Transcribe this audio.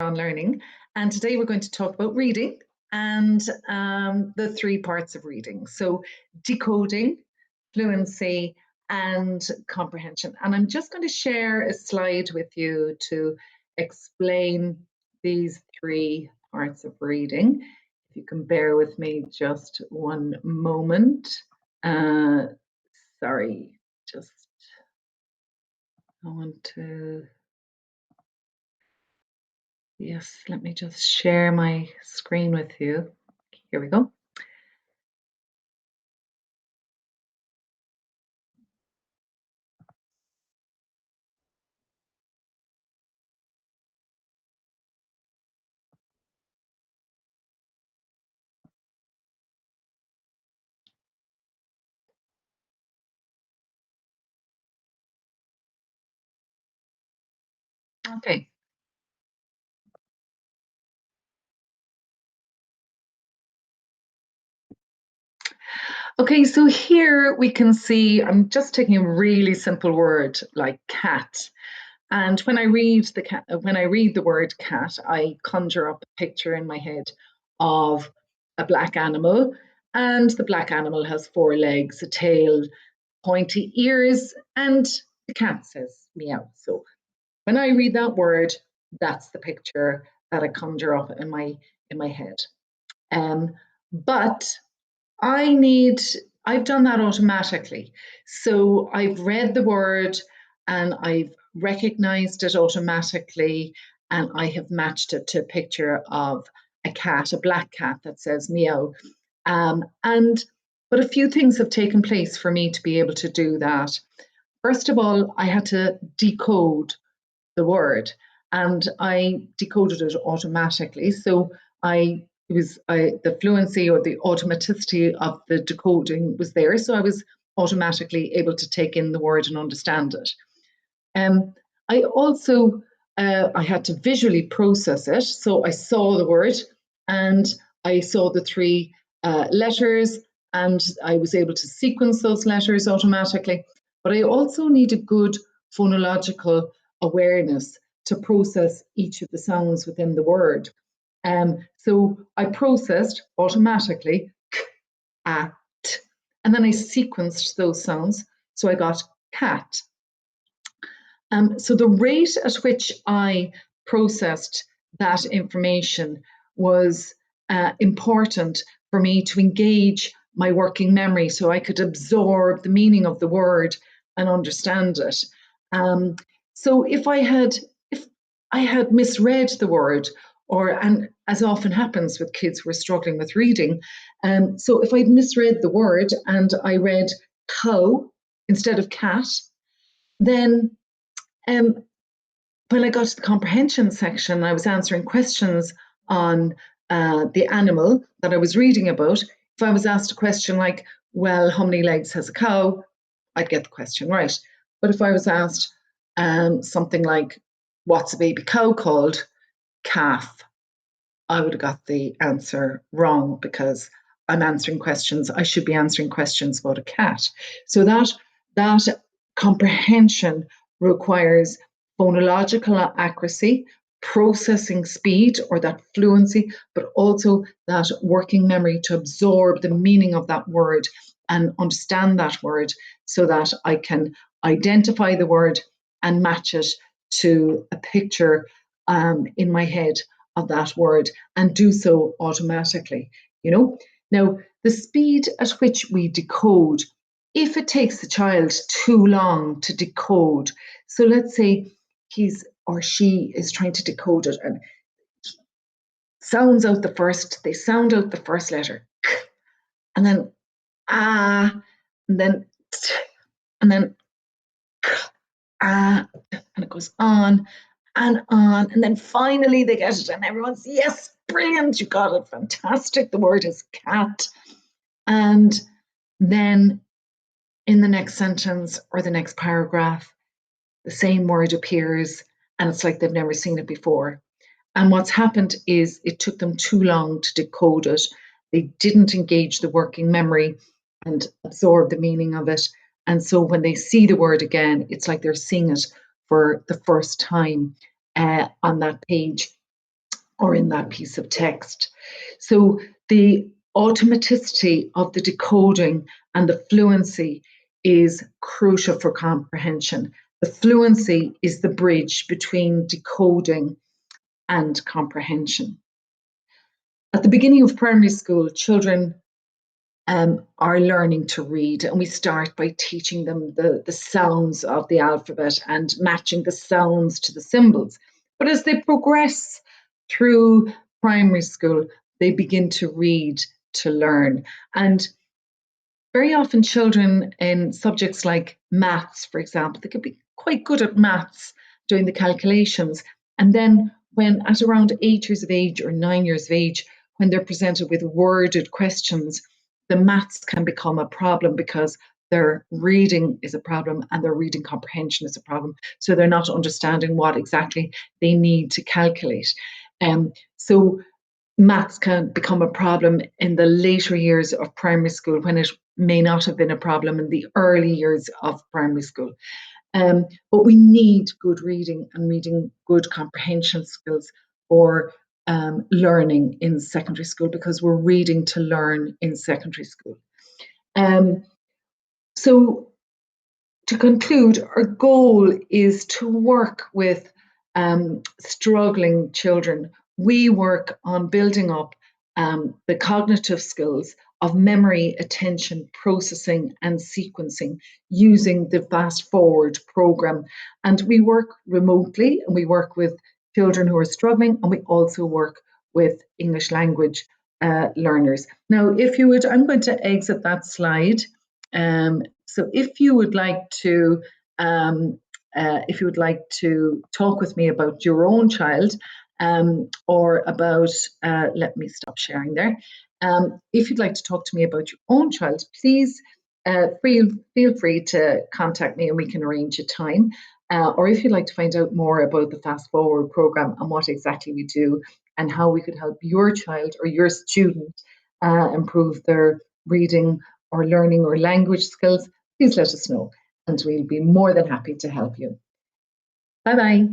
on Learning, and today we're going to talk about reading and the three parts of reading. So decoding, fluency, and comprehension. And I'm just going to share a slide with you to explain these three parts of reading. If you can bear with me just one moment. Sorry, just I want to... Yes, let me just share my screen with you. Here we go. Okay. Okay, so here we can see, I'm just taking a really simple word like cat. And when I read the word cat, I conjure up a picture in my head of a black animal, and the black animal has four legs, a tail, pointy ears, and the cat says meow. So when I read that word, that's the picture that I conjure up in my head. But I've done that automatically. So I've read the word and I've recognized it automatically, and I have matched it to a picture of a cat, a black cat that says meow. But a few things have taken place for me to be able to do that. First of all, I had to decode the word, and I decoded it automatically. So the fluency or the automaticity of the decoding was there. So I was automatically able to take in the word and understand it. I also I had to visually process it. So I saw the word and I saw the three letters, and I was able to sequence those letters automatically. But I also need a good phonological awareness to process each of the sounds within the word. So I processed automatically k, a, t, and then I sequenced those sounds. So I got cat. So the rate at which I processed that information was important for me to engage my working memory so I could absorb the meaning of the word and understand it. So if I had misread the word, and as often happens with kids who are struggling with reading, so if I'd misread the word and I read cow instead of cat, then when I got to the comprehension section, I was answering questions on the animal that I was reading about. If I was asked a question like, well, how many legs has a cow? I'd get the question right. But if I was asked something like, what's a baby cow called? Calf, I would have got the answer wrong because I'm answering questions. I should be answering questions about a cat. So that comprehension requires phonological accuracy, processing speed or that fluency, but also that working memory to absorb the meaning of that word and understand that word so that I can identify the word and match it to a picture in my head of that word, and do so automatically. Now the speed at which we decode, if it takes the child too long to decode, so let's say he's or she is trying to decode it and they sound out the first letter, and then and then and then and it goes on, and then finally they get it, and everyone's, yes, brilliant, you got it, fantastic, the word is cat. And then in the next sentence or the next paragraph, the same word appears, and it's like they've never seen it before. And what's happened is it took them too long to decode it. They didn't engage the working memory and absorb the meaning of it. And so when they see the word again, it's like they're seeing it for the first time on that page. or in that piece of text. So the automaticity of the decoding and the fluency is crucial for comprehension. The fluency is the bridge between decoding and comprehension. At the beginning of primary school, children are learning to read, and we start by teaching them the sounds of the alphabet and matching the sounds to the symbols. But as they progress through primary school, they begin to read to learn. And very often children in subjects like maths, for example, they could be quite good at maths, doing the calculations. And then when at around 8 years of age or 9 years of age, when they're presented with worded questions, the maths can become a problem because their reading is a problem and their reading comprehension is a problem. So they're not understanding what exactly they need to calculate. So maths can become a problem in the later years of primary school when it may not have been a problem in the early years of primary school. But we need good reading and reading good comprehension skills for learning in secondary school, because we're reading to learn in secondary school. So to conclude, our goal is to work with struggling children. We work on building up the cognitive skills of memory, attention, processing, and sequencing using the Fast Forward program. And we work remotely, and we work with children who are struggling, and we also work with English language learners. Now, if you would, I'm going to exit that slide. So if you would like to talk with me about your own child, or about, let me stop sharing there. If you'd like to talk to me about your own child, please feel free to contact me and we can arrange a time. Or if you'd like to find out more about the Fast Forward program and what exactly we do and how we could help your child or your student improve their reading or learning or language skills, please let us know and we'll be more than happy to help you. Bye-bye.